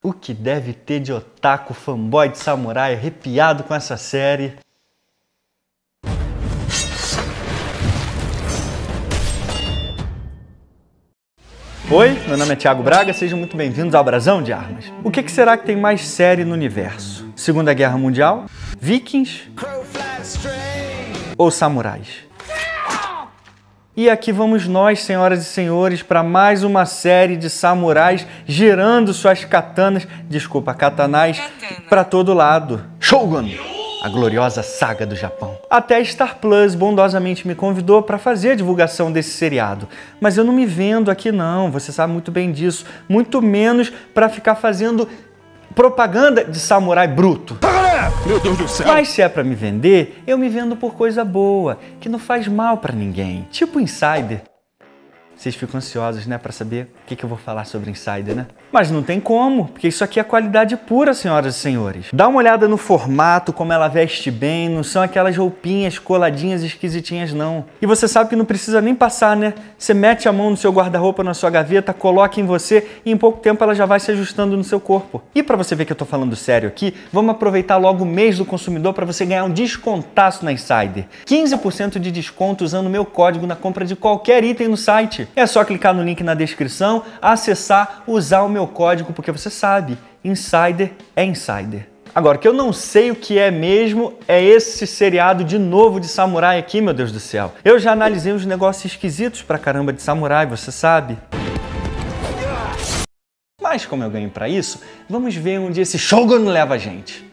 O que deve ter de otaku fanboy de samurai arrepiado com essa série? Oi, meu nome é Thiago Braga, sejam muito bem-vindos ao Brasão de Armas. O que será que tem mais série no universo? Segunda Guerra Mundial? Vikings? Ou samurais? E aqui vamos nós, senhoras e senhores, para mais uma série de samurais girando suas katanais, para todo lado. Shogun! A gloriosa saga do Japão. Até a Star Plus bondosamente me convidou para fazer a divulgação desse seriado. Mas eu não me vendo aqui não, você sabe muito bem disso. Muito menos para ficar fazendo propaganda de samurai bruto. Meu Deus do céu! Mas se é para me vender, eu me vendo por coisa boa, que não faz mal para ninguém. Tipo Insider. Vocês ficam ansiosos, né, para saber o que eu vou falar sobre Insider, né? Mas não tem como, porque isso aqui é qualidade pura, senhoras e senhores. Dá uma olhada no formato, como ela veste bem, não são aquelas roupinhas coladinhas esquisitinhas, não. E você sabe que não precisa nem passar, né? Você mete a mão no seu guarda-roupa, na sua gaveta, coloca em você e em pouco tempo ela já vai se ajustando no seu corpo. E para você ver que eu tô falando sério aqui, vamos aproveitar logo o mês do consumidor para você ganhar um descontaço na Insider. 15% de desconto usando o meu código na compra de qualquer item no site. É só clicar no link na descrição, acessar, usar o meu código, porque você sabe, Insider é Insider. Agora, o que eu não sei o que é mesmo é esse seriado de novo de samurai aqui, meu Deus do céu. Eu já analisei uns negócios esquisitos pra caramba de samurai, você sabe. Mas como eu ganho pra isso, vamos ver onde esse Shogun leva a gente.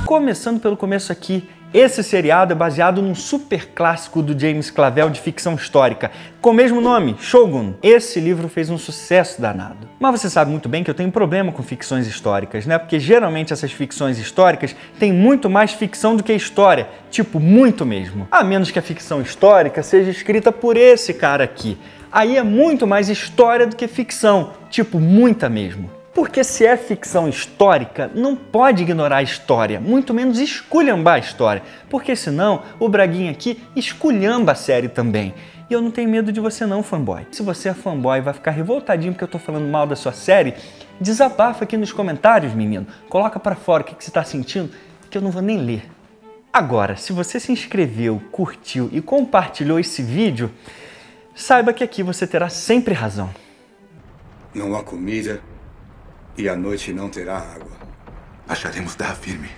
Começando pelo começo aqui, esse seriado é baseado num super clássico do James Clavell de ficção histórica, com o mesmo nome, Shogun. Esse livro fez um sucesso danado. Mas você sabe muito bem que eu tenho problema com ficções históricas, né? Porque geralmente essas ficções históricas têm muito mais ficção do que história, tipo, muito mesmo. A menos que a ficção histórica seja escrita por esse cara aqui. Aí é muito mais história do que ficção, tipo, muita mesmo. Porque se é ficção histórica, não pode ignorar a história, muito menos esculhambar a história, porque senão o Braguinha aqui esculhamba a série também. E eu não tenho medo de você não, fanboy. Se você é fanboy e vai ficar revoltadinho porque eu tô falando mal da sua série, desabafa aqui nos comentários, menino. Coloca pra fora o que você tá sentindo, que eu não vou nem ler. Agora, se você se inscreveu, curtiu e compartilhou esse vídeo, saiba que aqui você terá sempre razão. Não há comida e à noite não terá água. Acharemos terra firme.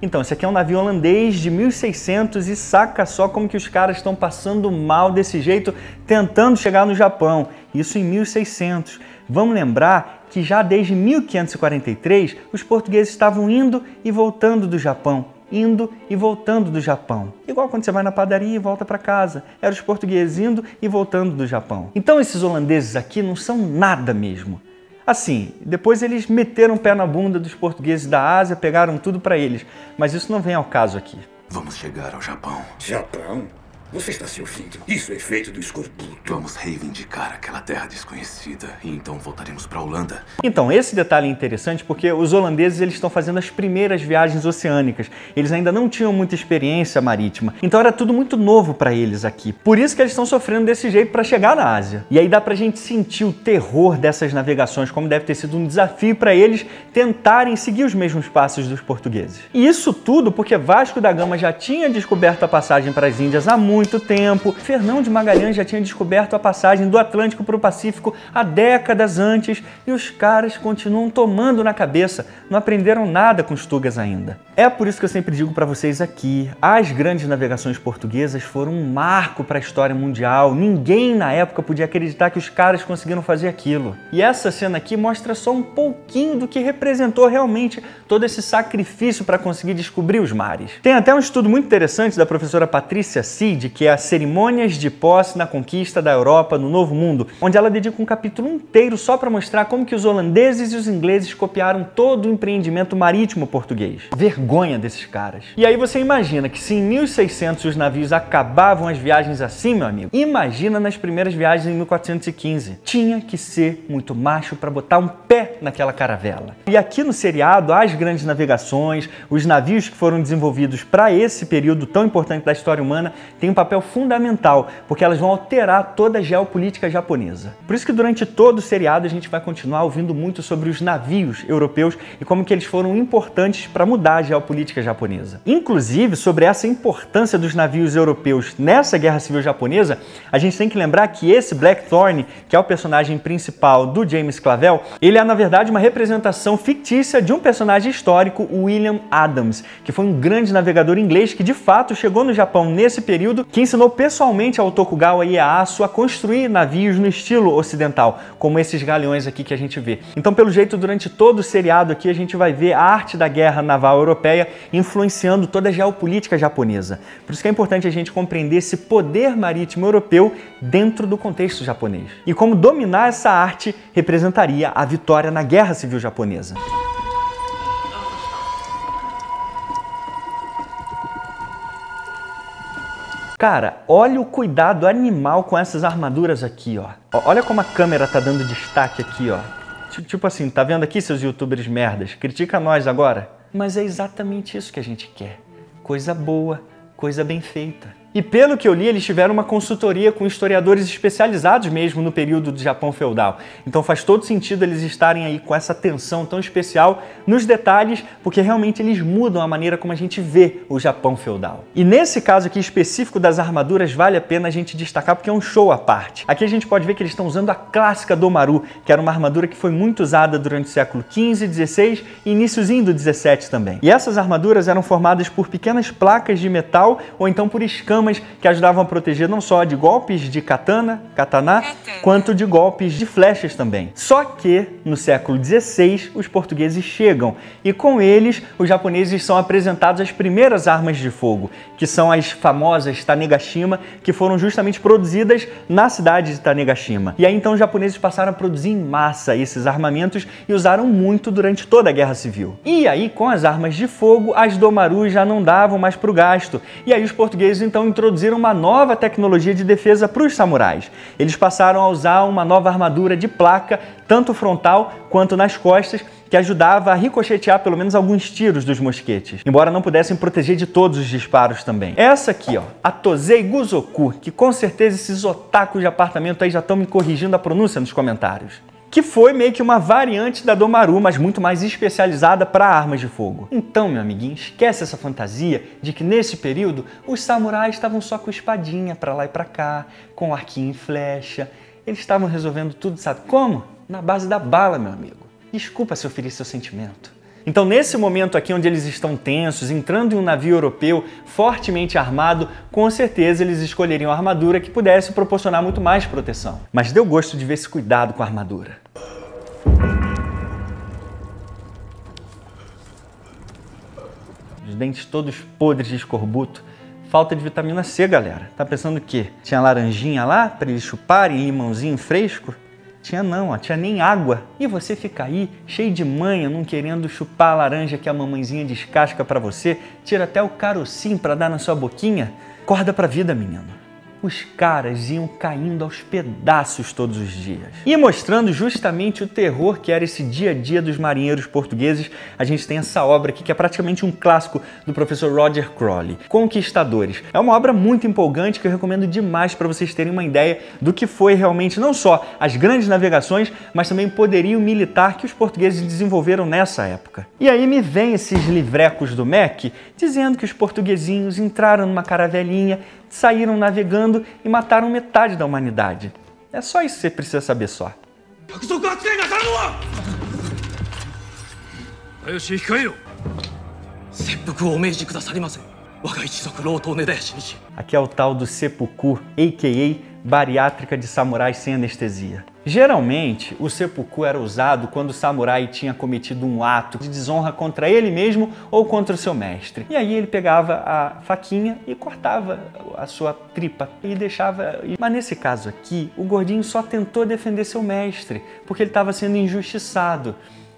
Então, esse aqui é um navio holandês de 1600 e saca só como que os caras estão passando mal desse jeito, tentando chegar no Japão. Isso em 1600. Vamos lembrar que já desde 1543 os portugueses estavam indo e voltando do Japão. Indo e voltando do Japão. Igual quando você vai na padaria e volta para casa. Eram os portugueses indo e voltando do Japão. Então esses holandeses aqui não são nada mesmo. Assim, depois eles meteram o pé na bunda dos portugueses da Ásia, pegaram tudo para eles. Mas isso não vem ao caso aqui. Vamos chegar ao Japão. Japão? Você está se ouvindo? Isso é feito do escorbuto. Vamos reivindicar aquela terra desconhecida e então voltaremos para a Holanda. Então, esse detalhe é interessante porque os holandeses eles estão fazendo as primeiras viagens oceânicas. Eles ainda não tinham muita experiência marítima. Então era tudo muito novo para eles aqui. Por isso que eles estão sofrendo desse jeito para chegar na Ásia. E aí dá pra gente sentir o terror dessas navegações, como deve ter sido um desafio para eles tentarem seguir os mesmos passos dos portugueses. E isso tudo porque Vasco da Gama já tinha descoberto a passagem para as Índias há muito tempo. Fernão de Magalhães já tinha descoberto a passagem do Atlântico para o Pacífico há décadas antes e os caras continuam tomando na cabeça, não aprenderam nada com os tugas ainda. É por isso que eu sempre digo para vocês aqui, as grandes navegações portuguesas foram um marco para a história mundial, ninguém na época podia acreditar que os caras conseguiram fazer aquilo. E essa cena aqui mostra só um pouquinho do que representou realmente todo esse sacrifício para conseguir descobrir os mares. Tem até um estudo muito interessante da professora Patrícia Cid, Iliade, que é as cerimônias de posse na conquista da Europa no Novo Mundo, onde ela dedica um capítulo inteiro só para mostrar como que os holandeses e os ingleses copiaram todo o empreendimento marítimo português. Vergonha desses caras. E aí você imagina que se em 1600 os navios acabavam as viagens assim, meu amigo, imagina nas primeiras viagens em 1415. Tinha que ser muito macho para botar um pé naquela caravela. E aqui no seriado, as grandes navegações, os navios que foram desenvolvidos para esse período tão importante da história humana, têm um papel fundamental, porque elas vão alterar toda a geopolítica japonesa. Por isso que durante todo o seriado a gente vai continuar ouvindo muito sobre os navios europeus e como que eles foram importantes para mudar a geopolítica japonesa. Inclusive, sobre essa importância dos navios europeus nessa Guerra Civil Japonesa, a gente tem que lembrar que esse Blackthorne, que é o personagem principal do James Clavell, ele é na verdade uma representação fictícia de um personagem histórico, o William Adams, que foi um grande navegador inglês que de fato chegou no Japão nesse período, que ensinou pessoalmente ao Tokugawa Ieyasu a construir navios no estilo ocidental, como esses galeões aqui que a gente vê. Então, pelo jeito, durante todo o seriado aqui a gente vai ver a arte da guerra naval europeia influenciando toda a geopolítica japonesa. Por isso que é importante a gente compreender esse poder marítimo europeu dentro do contexto japonês. E como dominar essa arte representaria a vitória na Guerra Civil Japonesa. Cara, olha o cuidado animal com essas armaduras aqui, ó. Olha como a câmera tá dando destaque aqui, ó. Tipo assim, tá vendo aqui, seus youtubers merdas? Critica nós agora. Mas é exatamente isso que a gente quer. Coisa boa, coisa bem feita. E pelo que eu li, eles tiveram uma consultoria com historiadores especializados mesmo no período do Japão feudal. Então faz todo sentido eles estarem aí com essa atenção tão especial nos detalhes, porque realmente eles mudam a maneira como a gente vê o Japão feudal. E nesse caso aqui específico das armaduras, vale a pena a gente destacar porque é um show à parte. Aqui a gente pode ver que eles estão usando a clássica Domaru, que era uma armadura que foi muito usada durante o século XV, XVI e iniciozinho do XVII também. E essas armaduras eram formadas por pequenas placas de metal ou então por escamas que ajudavam a proteger não só de golpes de katana, quanto de golpes de flechas também. Só que, no século XVI, os portugueses chegam e com eles, os japoneses são apresentados as primeiras armas de fogo, que são as famosas Tanegashima, que foram justamente produzidas na cidade de Tanegashima. E aí então os japoneses passaram a produzir em massa esses armamentos e usaram muito durante toda a Guerra Civil. E aí, com as armas de fogo, as Domaru já não davam mais para o gasto. E aí os portugueses então introduziram uma nova tecnologia de defesa para os samurais. Eles passaram a usar uma nova armadura de placa, tanto frontal quanto nas costas, que ajudava a ricochetear pelo menos alguns tiros dos mosquetes, embora não pudessem proteger de todos os disparos também. Essa aqui, ó, a Tosei Guzoku, que com certeza esses otakus de apartamento aí já estão me corrigindo a pronúncia nos comentários. Que foi meio que uma variante da Domaru, mas muito mais especializada para armas de fogo. Então, meu amiguinho, esquece essa fantasia de que nesse período os samurais estavam só com espadinha para lá e para cá, com arquinho e flecha. Eles estavam resolvendo tudo, sabe como? Na base da bala, meu amigo. Desculpa se eu feri seu sentimento. Então, nesse momento aqui onde eles estão tensos, entrando em um navio europeu fortemente armado, com certeza eles escolheriam a armadura que pudesse proporcionar muito mais proteção. Mas deu gosto de ver esse cuidado com a armadura. Os dentes todos podres de escorbuto. Falta de vitamina C, galera. Tá pensando o quê? Tinha laranjinha lá para eles chuparem, limãozinho fresco? Tinha não, ó, tinha nem água. E você fica aí, cheio de manha, não querendo chupar a laranja que a mamãezinha descasca pra você, tira até o carocinho pra dar na sua boquinha? Acorda pra vida, menino. Os caras iam caindo aos pedaços todos os dias. E mostrando justamente o terror que era esse dia a dia dos marinheiros portugueses, a gente tem essa obra aqui que é praticamente um clássico do professor Roger Crawley, Conquistadores. É uma obra muito empolgante que eu recomendo demais para vocês terem uma ideia do que foi realmente não só as grandes navegações, mas também o poderio militar que os portugueses desenvolveram nessa época. E aí me vem esses livrecos do MEC dizendo que os portuguesinhos entraram numa caravelinha, saíram navegando e mataram metade da humanidade. É só isso que você precisa saber só. Aqui é o tal do seppuku, a.k.a. bariátrica de samurais sem anestesia. Geralmente, o seppuku era usado quando o samurai tinha cometido um ato de desonra contra ele mesmo ou contra o seu mestre. E aí ele pegava a faquinha e cortava a sua tripa e deixava... Mas nesse caso aqui, o gordinho só tentou defender seu mestre, porque ele estava sendo injustiçado.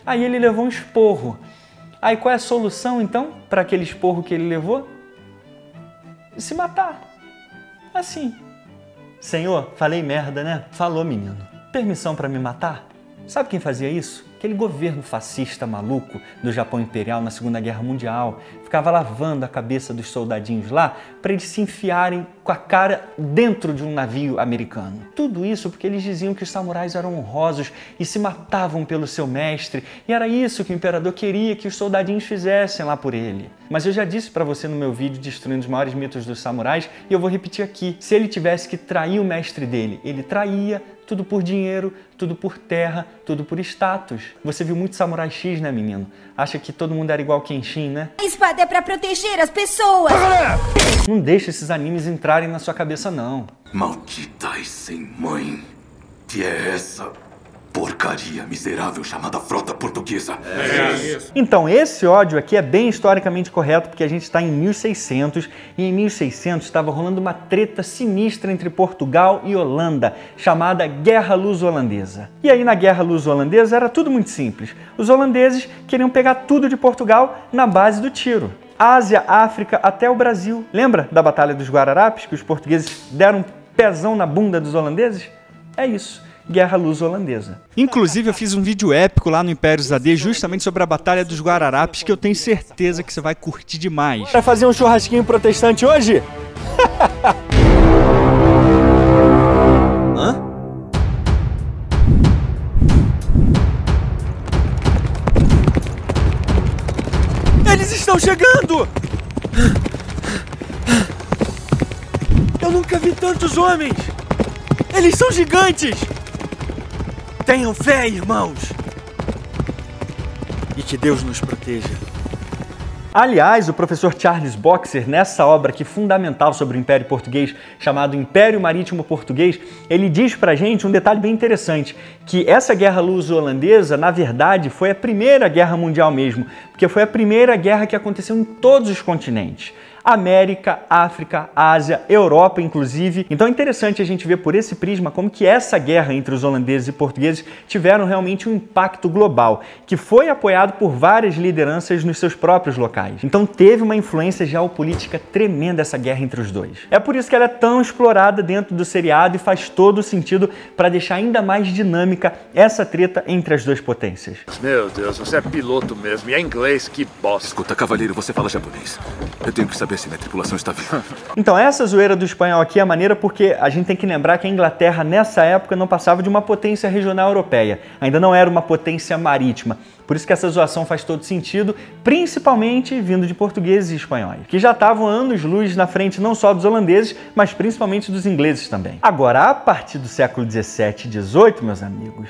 Aí ele levou um esporro. Aí qual é a solução, então, para aquele esporro que ele levou? Se matar. Assim. Senhor, falei merda, né? Falou, menino. Permissão para me matar? Sabe quem fazia isso? Aquele governo fascista maluco do Japão Imperial na Segunda Guerra Mundial. Ficava lavando a cabeça dos soldadinhos lá para eles se enfiarem com a cara dentro de um navio americano. Tudo isso porque eles diziam que os samurais eram honrosos e se matavam pelo seu mestre. E era isso que o imperador queria que os soldadinhos fizessem lá por ele. Mas eu já disse para você no meu vídeo Destruindo os Maiores Mitos dos Samurais e eu vou repetir aqui. Se ele tivesse que trair o mestre dele, ele traía. Tudo por dinheiro, tudo por terra, tudo por status. Você viu muito Samurai X, né, menino? Acha que todo mundo era igual Kenshin, né? A espada é pra proteger as pessoas! Não deixa esses animes entrarem na sua cabeça, não. Maldita e sem mãe. Que é essa porcaria miserável chamada frota portuguesa? Então, esse ódio aqui é bem historicamente correto, porque a gente está em 1600, e em 1600 estava rolando uma treta sinistra entre Portugal e Holanda, chamada Guerra Luso-Holandesa. E aí na Guerra Luso-Holandesa era tudo muito simples. Os holandeses queriam pegar tudo de Portugal na base do tiro. Ásia, África, até o Brasil. Lembra da Batalha dos Guararapes, que os portugueses deram um pezão na bunda dos holandeses? É isso. Guerra Luso-Holandesa. Inclusive, eu fiz um vídeo épico lá no Império ZD justamente sobre a Batalha dos Guararapes, que eu tenho certeza que você vai curtir demais. Vai fazer um churrasquinho protestante hoje? Hã? Eles estão chegando! Eu nunca vi tantos homens! Eles são gigantes! Tenham fé, irmãos! E que Deus nos proteja. Aliás, o professor Charles Boxer, nessa obra aqui fundamental sobre o Império Português, chamado Império Marítimo Português, ele diz pra gente um detalhe bem interessante, que essa guerra luso-holandesa, na verdade, foi a primeira guerra mundial mesmo, porque foi a primeira guerra que aconteceu em todos os continentes. América, África, Ásia, Europa, inclusive. Então é interessante a gente ver por esse prisma como que essa guerra entre os holandeses e portugueses tiveram realmente um impacto global, que foi apoiado por várias lideranças nos seus próprios locais. Então teve uma influência geopolítica tremenda essa guerra entre os dois. É por isso que ela é tão explorada dentro do seriado e faz todo sentido para deixar ainda mais dinâmica essa treta entre as duas potências. Meu Deus, você é piloto mesmo e é inglês, que bosta. Escuta, cavalheiro, você fala japonês. Eu tenho que saber se minha tripulação está viva. Então essa zoeira do espanhol aqui é maneira porque a gente tem que lembrar que a Inglaterra nessa época não passava de uma potência regional europeia, ainda não era uma potência marítima. Por isso que essa zoação faz todo sentido, principalmente vindo de portugueses e espanhóis, que já estavam anos-luz na frente não só dos holandeses, mas principalmente dos ingleses também. Agora, a partir do século 17 e 18, meus amigos,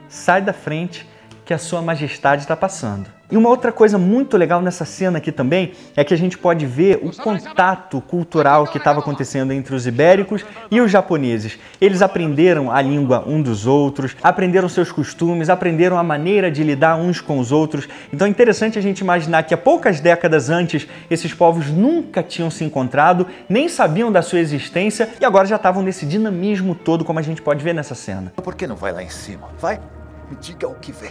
sai da frente que a sua majestade está passando. E uma outra coisa muito legal nessa cena aqui também é que a gente pode ver o contato cultural que estava acontecendo entre os ibéricos e os japoneses. Eles aprenderam a língua um dos outros, aprenderam seus costumes, aprenderam a maneira de lidar uns com os outros. Então é interessante a gente imaginar que há poucas décadas antes esses povos nunca tinham se encontrado, nem sabiam da sua existência e agora já estavam nesse dinamismo todo, como a gente pode ver nessa cena. Por que não vai lá em cima? Vai, me diga o que vê.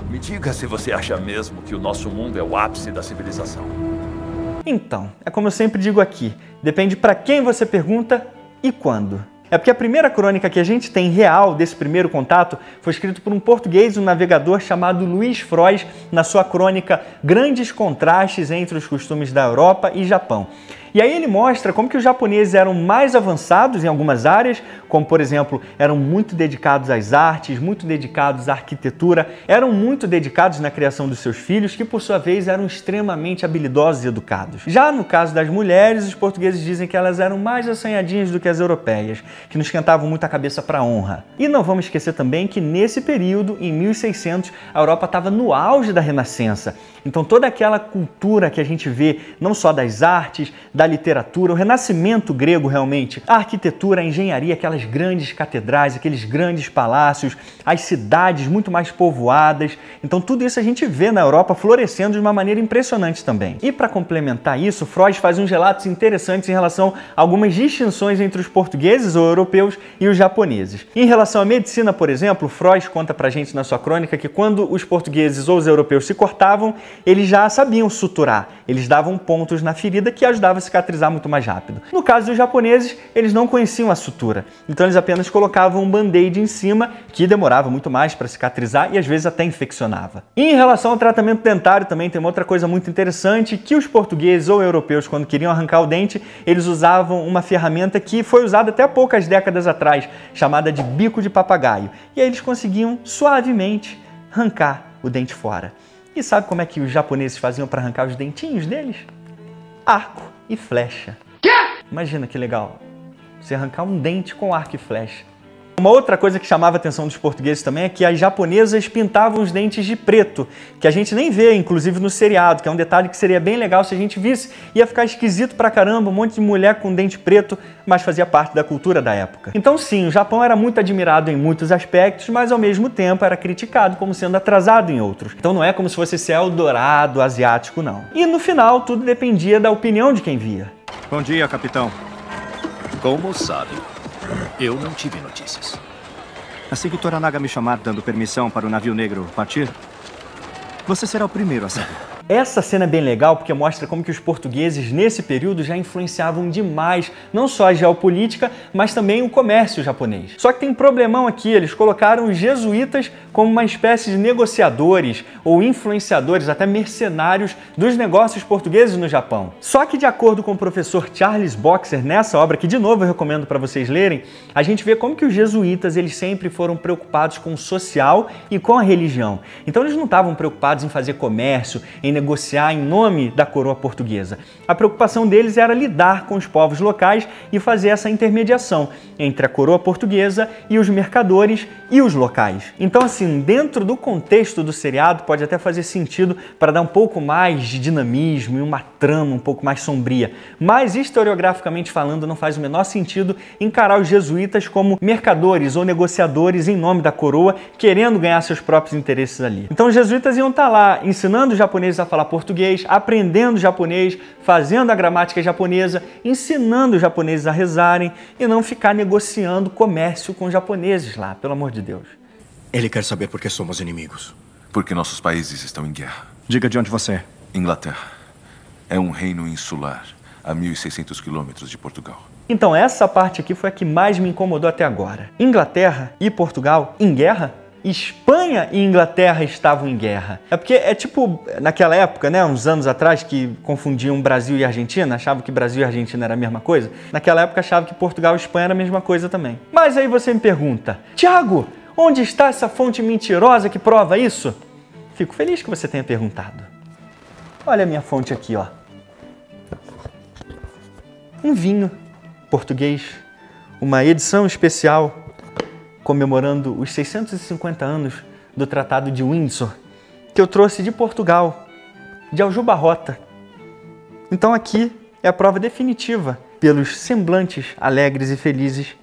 Me diga se você acha mesmo que o nosso mundo é o ápice da civilização. Então, é como eu sempre digo aqui, depende para quem você pergunta e quando. É porque a primeira crônica que a gente tem real desse primeiro contato foi escrito por um português, um navegador chamado Luís Frois, na sua crônica Grandes Contrastes entre os Costumes da Europa e Japão. E aí ele mostra como que os japoneses eram mais avançados em algumas áreas, como por exemplo, eram muito dedicados às artes, muito dedicados à arquitetura, eram muito dedicados na criação dos seus filhos, que por sua vez eram extremamente habilidosos e educados. Já no caso das mulheres, os portugueses dizem que elas eram mais assanhadinhas do que as europeias, que nos esquentavam muito a cabeça para a honra. E não vamos esquecer também que nesse período, em 1600, a Europa estava no auge da Renascença. Então toda aquela cultura que a gente vê, não só das artes, da literatura, o renascimento grego realmente, a arquitetura, a engenharia, aquelas grandes catedrais, aqueles grandes palácios, as cidades muito mais povoadas. Então tudo isso a gente vê na Europa florescendo de uma maneira impressionante também. E para complementar isso, Freud faz uns relatos interessantes em relação a algumas distinções entre os portugueses ou europeus e os japoneses. Em relação à medicina, por exemplo, Freud conta pra gente na sua crônica que quando os portugueses ou os europeus se cortavam, eles já sabiam suturar. Eles davam pontos na ferida que ajudava a cicatrizar muito mais rápido. No caso dos japoneses, eles não conheciam a sutura. Então eles apenas colocavam um band-aid em cima, que demorava muito mais para cicatrizar e às vezes até infeccionava. E em relação ao tratamento dentário também tem uma outra coisa muito interessante, que os portugueses ou europeus, quando queriam arrancar o dente, eles usavam uma ferramenta que foi usada até há poucas décadas atrás, chamada de bico de papagaio. E aí eles conseguiam suavemente arrancar o dente fora. E sabe como é que os japoneses faziam para arrancar os dentinhos deles? Arco e flecha. Quê? Imagina que legal, você arrancar um dente com arco e flecha. Uma outra coisa que chamava a atenção dos portugueses também é que as japonesas pintavam os dentes de preto, que a gente nem vê, inclusive no seriado, que é um detalhe que seria bem legal se a gente visse. Ia ficar esquisito pra caramba, um monte de mulher com dente preto, mas fazia parte da cultura da época. Então sim, o Japão era muito admirado em muitos aspectos, mas ao mesmo tempo era criticado como sendo atrasado em outros. Então não é como se fosse esse Eldorado asiático, não. E no final, tudo dependia da opinião de quem via. Bom dia, capitão. Como sabe, eu não tive notícias. Assim que Toranaga me chamar dando permissão para o navio negro partir, você será o primeiro a saber. Essa cena é bem legal porque mostra como que os portugueses nesse período já influenciavam demais, não só a geopolítica, mas também o comércio japonês. Só que tem um problemão aqui, eles colocaram os jesuítas como uma espécie de negociadores ou influenciadores, até mercenários dos negócios portugueses no Japão. Só que de acordo com o professor Charles Boxer, nessa obra, que de novo eu recomendo para vocês lerem, a gente vê como que os jesuítas eles sempre foram preocupados com o social e com a religião. Então eles não estavam preocupados em fazer comércio, em negociar em nome da coroa portuguesa. A preocupação deles era lidar com os povos locais e fazer essa intermediação entre a coroa portuguesa e os mercadores e os locais. Então, assim, dentro do contexto do seriado, pode até fazer sentido para dar um pouco mais de dinamismo e uma trama um pouco mais sombria. Mas, historiograficamente falando, não faz o menor sentido encarar os jesuítas como mercadores ou negociadores em nome da coroa, querendo ganhar seus próprios interesses ali. Então, os jesuítas iam estar lá ensinando os japoneses a falar português, aprendendo japonês, fazendo a gramática japonesa, ensinando os japoneses a rezarem e não ficar negociando comércio com os japoneses lá, pelo amor de Deus. Ele quer saber por que somos inimigos. Porque nossos países estão em guerra. Diga de onde você é. Inglaterra é um reino insular a 1.600 quilômetros de Portugal. Então essa parte aqui foi a que mais me incomodou até agora. Inglaterra e Portugal em guerra? Espanha e Inglaterra estavam em guerra. É porque é tipo naquela época, né, uns anos atrás, que confundiam Brasil e Argentina, achavam que Brasil e Argentina era a mesma coisa. Naquela época achavam que Portugal e Espanha era a mesma coisa também. Mas aí você me pergunta, Tiago, onde está essa fonte mentirosa que prova isso? Fico feliz que você tenha perguntado. Olha a minha fonte aqui, ó. Um vinho português, uma edição especial comemorando os 650 anos do Tratado de Windsor, que eu trouxe de Portugal, de Aljubarrota. Então aqui é a prova definitiva, pelos semblantes alegres e felizes,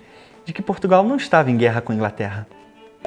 de que Portugal não estava em guerra com a Inglaterra.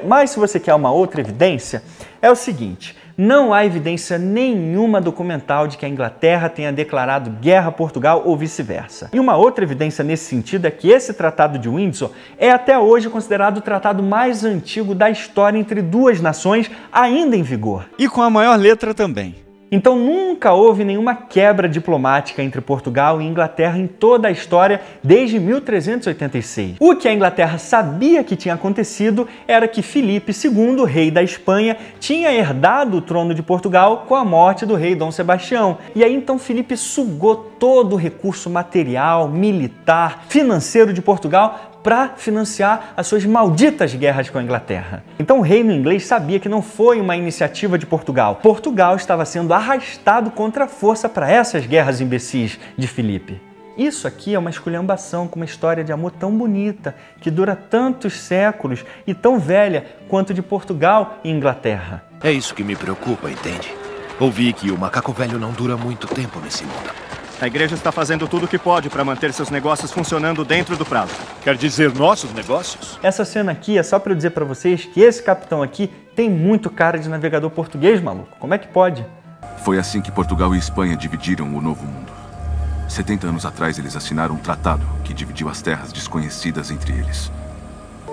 Mas se você quer uma outra evidência, é o seguinte: não há evidência nenhuma documental de que a Inglaterra tenha declarado guerra a Portugal ou vice-versa. E uma outra evidência nesse sentido é que esse Tratado de Windsor é até hoje considerado o tratado mais antigo da história entre duas nações ainda em vigor. E com a maior letra também. Então nunca houve nenhuma quebra diplomática entre Portugal e Inglaterra em toda a história desde 1386. O que a Inglaterra sabia que tinha acontecido era que Filipe II, rei da Espanha, tinha herdado o trono de Portugal com a morte do rei Dom Sebastião. E aí então Filipe sugou todo o recurso material, militar, financeiro de Portugal para financiar as suas malditas guerras com a Inglaterra. Então o reino inglês sabia que não foi uma iniciativa de Portugal. Portugal estava sendo arrastado contra a força para essas guerras imbecis de Filipe. Isso aqui é uma esculhambação com uma história de amor tão bonita, que dura tantos séculos e tão velha quanto de Portugal e Inglaterra. É isso que me preocupa, entende? Ouvi que o macaco velho não dura muito tempo nesse mundo. A igreja está fazendo tudo o que pode para manter seus negócios funcionando dentro do prazo. Quer dizer, nossos negócios? Essa cena aqui é só para eu dizer para vocês que esse capitão aqui tem muito cara de navegador português, maluco. Como é que pode? Foi assim que Portugal e Espanha dividiram o Novo Mundo. 70 anos atrás, eles assinaram um tratado que dividiu as terras desconhecidas entre eles.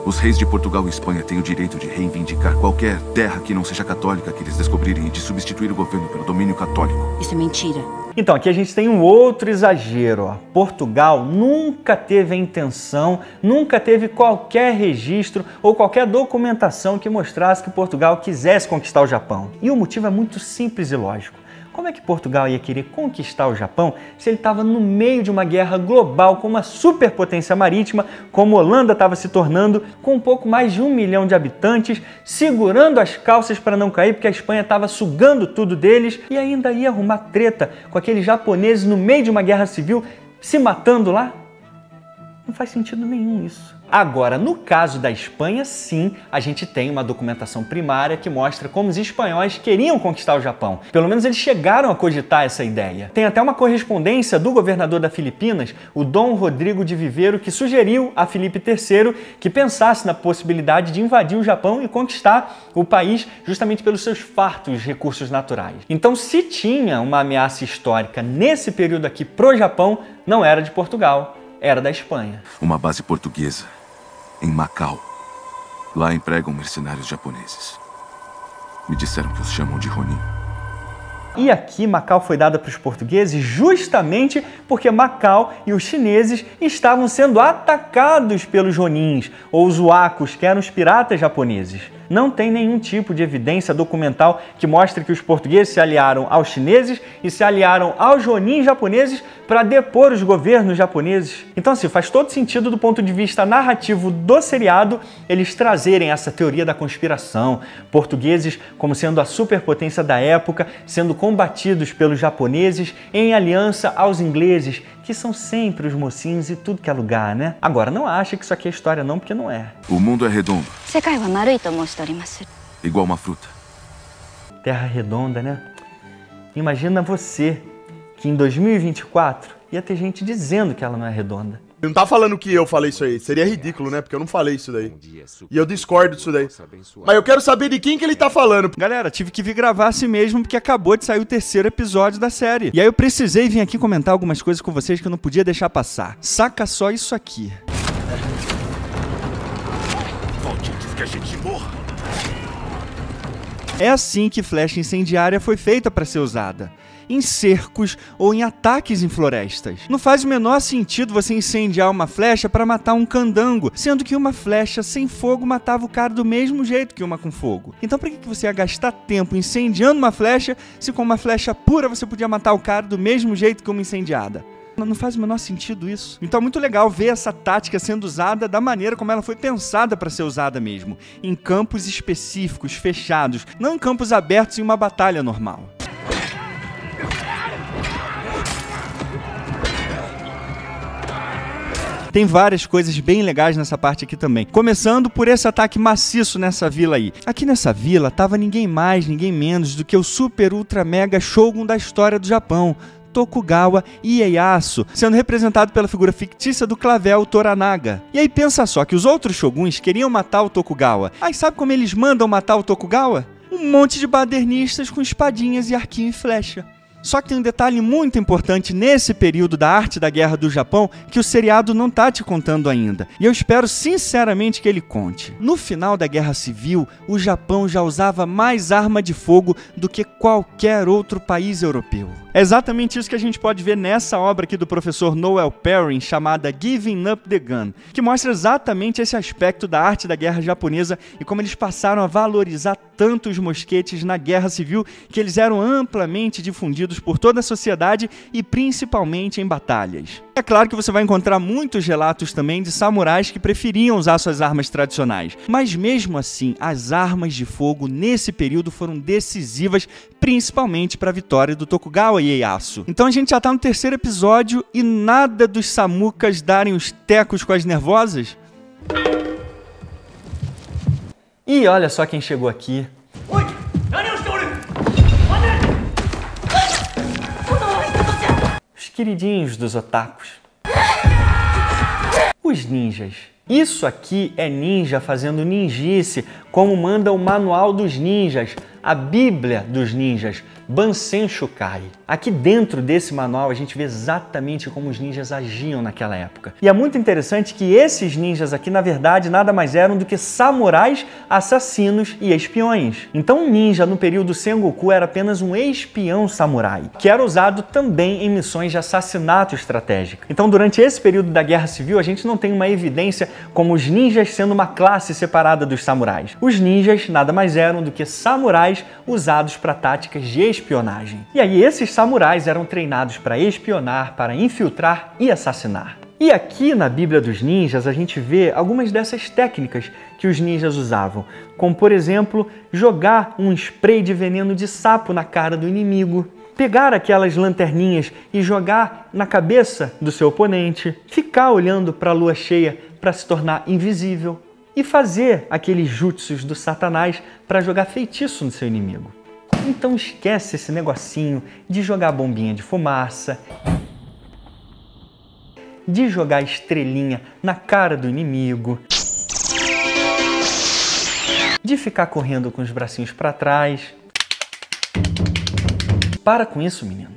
Os reis de Portugal e Espanha têm o direito de reivindicar qualquer terra que não seja católica que eles descobrirem e de substituir o governo pelo domínio católico. Isso é mentira. Então, aqui a gente tem um outro exagero. Ó. Portugal nunca teve a intenção, nunca teve qualquer registro ou qualquer documentação que mostrasse que Portugal quisesse conquistar o Japão. E o motivo é muito simples e lógico. Como é que Portugal ia querer conquistar o Japão se ele estava no meio de uma guerra global com uma superpotência marítima, como a Holanda estava se tornando, com um pouco mais de 1 milhão de habitantes, segurando as calças para não cair porque a Espanha estava sugando tudo deles e ainda ia arrumar treta com aqueles japoneses no meio de uma guerra civil se matando lá? Não faz sentido nenhum isso. Agora, no caso da Espanha, sim, a gente tem uma documentação primária que mostra como os espanhóis queriam conquistar o Japão. Pelo menos eles chegaram a cogitar essa ideia. Tem até uma correspondência do governador da Filipinas, o Dom Rodrigo de Vivero, que sugeriu a Filipe III que pensasse na possibilidade de invadir o Japão e conquistar o país justamente pelos seus fartos recursos naturais. Então, se tinha uma ameaça histórica nesse período aqui pro Japão, não era de Portugal, era da Espanha. Uma base portuguesa, em Macau. Lá empregam mercenários japoneses. Me disseram que os chamam de Ronin. E aqui Macau foi dada para os portugueses justamente porque Macau e os chineses estavam sendo atacados pelos Ronins, ou os Wakos, que eram os piratas japoneses. Não tem nenhum tipo de evidência documental que mostre que os portugueses se aliaram aos chineses e se aliaram aos Ronin japoneses para depor os governos japoneses. Então, assim, faz todo sentido do ponto de vista narrativo do seriado eles trazerem essa teoria da conspiração, portugueses como sendo a superpotência da época, sendo combatidos pelos japoneses em aliança aos ingleses, que são sempre os mocinhos e tudo que é lugar, né? Agora, não acha que isso aqui é história não, porque não é. O mundo é redondo. Igual uma fruta. Terra redonda, né? Imagina você que em 2024 ia ter gente dizendo que ela não é redonda. Não tá falando que eu falei isso aí. Seria ridículo, né? Porque eu não falei isso daí. E eu discordo disso daí. Mas eu quero saber de quem que ele tá falando. Galera, tive que vir gravar assim mesmo porque acabou de sair o 3º episódio da série. E aí eu precisei vir aqui comentar algumas coisas com vocês que eu não podia deixar passar. Saca só isso aqui. Volte antes que a gente morra. É assim que flecha incendiária foi feita para ser usada. Em cercos ou em ataques em florestas. Não faz o menor sentido você incendiar uma flecha para matar um candango, sendo que uma flecha sem fogo matava o cara do mesmo jeito que uma com fogo. Então por que você ia gastar tempo incendiando uma flecha, se com uma flecha pura você podia matar o cara do mesmo jeito que uma incendiada? Não faz o menor sentido isso. Então é muito legal ver essa tática sendo usada da maneira como ela foi pensada para ser usada mesmo. Em campos específicos, fechados, não em campos abertos em uma batalha normal. Tem várias coisas bem legais nessa parte aqui também. Começando por esse ataque maciço nessa vila aí. Aqui nessa vila tava ninguém mais, ninguém menos do que o super ultra mega shogun da história do Japão, Tokugawa Ieyasu, sendo representado pela figura fictícia do Clavel Toranaga. E aí pensa só que os outros shoguns queriam matar o Tokugawa. Aí sabe como eles mandam matar o Tokugawa? Um monte de badernistas com espadinhas e arquinho e flecha. Só que tem um detalhe muito importante nesse período da arte da guerra do Japão que o seriado não tá te contando ainda. E eu espero sinceramente que ele conte. No final da Guerra Civil, o Japão já usava mais arma de fogo do que qualquer outro país europeu. É exatamente isso que a gente pode ver nessa obra aqui do professor Noel Perrin, chamada Giving Up the Gun, que mostra exatamente esse aspecto da arte da guerra japonesa e como eles passaram a valorizar tanto os mosquetes na Guerra Civil que eles eram amplamente difundidos por toda a sociedade e principalmente em batalhas. É claro que você vai encontrar muitos relatos também de samurais que preferiam usar suas armas tradicionais, mas mesmo assim, as armas de fogo nesse período foram decisivas, principalmente para a vitória do Tokugawa Ieyasu. Então a gente já tá no 3º episódio e nada dos samukas darem os tecos com as nervosas? E olha só quem chegou aqui. Os queridinhos dos otakus. Os ninjas. Isso aqui é ninja fazendo ninjice, como manda o Manual dos Ninjas, a Bíblia dos Ninjas, Bansen Shukai. Aqui dentro desse manual a gente vê exatamente como os ninjas agiam naquela época. E é muito interessante que esses ninjas aqui, na verdade, nada mais eram do que samurais, assassinos e espiões. Então um ninja no período Sengoku era apenas um espião samurai, que era usado também em missões de assassinato estratégico. Então durante esse período da Guerra Civil a gente não tem uma evidência como os ninjas sendo uma classe separada dos samurais. Os ninjas nada mais eram do que samurais usados para táticas de espionagem. E aí esses samurais eram treinados para espionar, para infiltrar e assassinar. E aqui na Bíblia dos Ninjas a gente vê algumas dessas técnicas que os ninjas usavam, como por exemplo, jogar um spray de veneno de sapo na cara do inimigo, pegar aquelas lanterninhas e jogar na cabeça do seu oponente, ficar olhando para a lua cheia para se tornar invisível e fazer aqueles jutsus do Satanás para jogar feitiço no seu inimigo. Então esquece esse negocinho de jogar bombinha de fumaça, de jogar estrelinha na cara do inimigo, de ficar correndo com os bracinhos para trás. Para com isso, menino.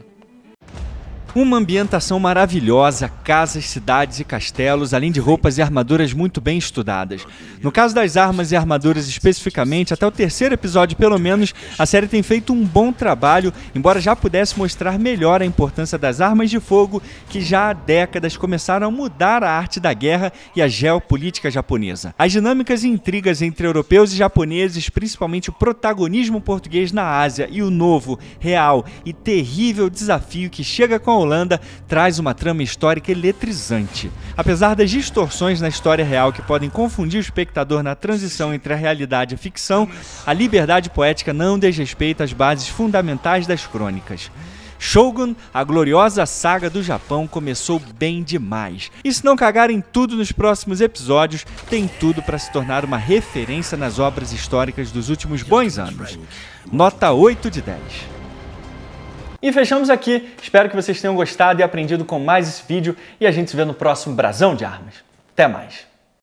Uma ambientação maravilhosa, casas, cidades e castelos, além de roupas e armaduras muito bem estudadas. No caso das armas e armaduras especificamente, até o terceiro episódio pelo menos, a série tem feito um bom trabalho, embora já pudesse mostrar melhor a importância das armas de fogo, que já há décadas começaram a mudar a arte da guerra e a geopolítica japonesa. As dinâmicas e intrigas entre europeus e japoneses, principalmente o protagonismo português na Ásia e o novo, real e terrível desafio que chega com a Holanda, traz uma trama histórica eletrizante. Apesar das distorções na história real que podem confundir o espectador na transição entre a realidade e a ficção, a liberdade poética não desrespeita as bases fundamentais das crônicas. Shogun, a gloriosa saga do Japão, começou bem demais. E se não cagarem tudo nos próximos episódios, tem tudo para se tornar uma referência nas obras históricas dos últimos bons anos. Nota 8 de 10. E fechamos aqui. Espero que vocês tenham gostado e aprendido com mais esse vídeo e a gente se vê no próximo Brasão de Armas. Até mais!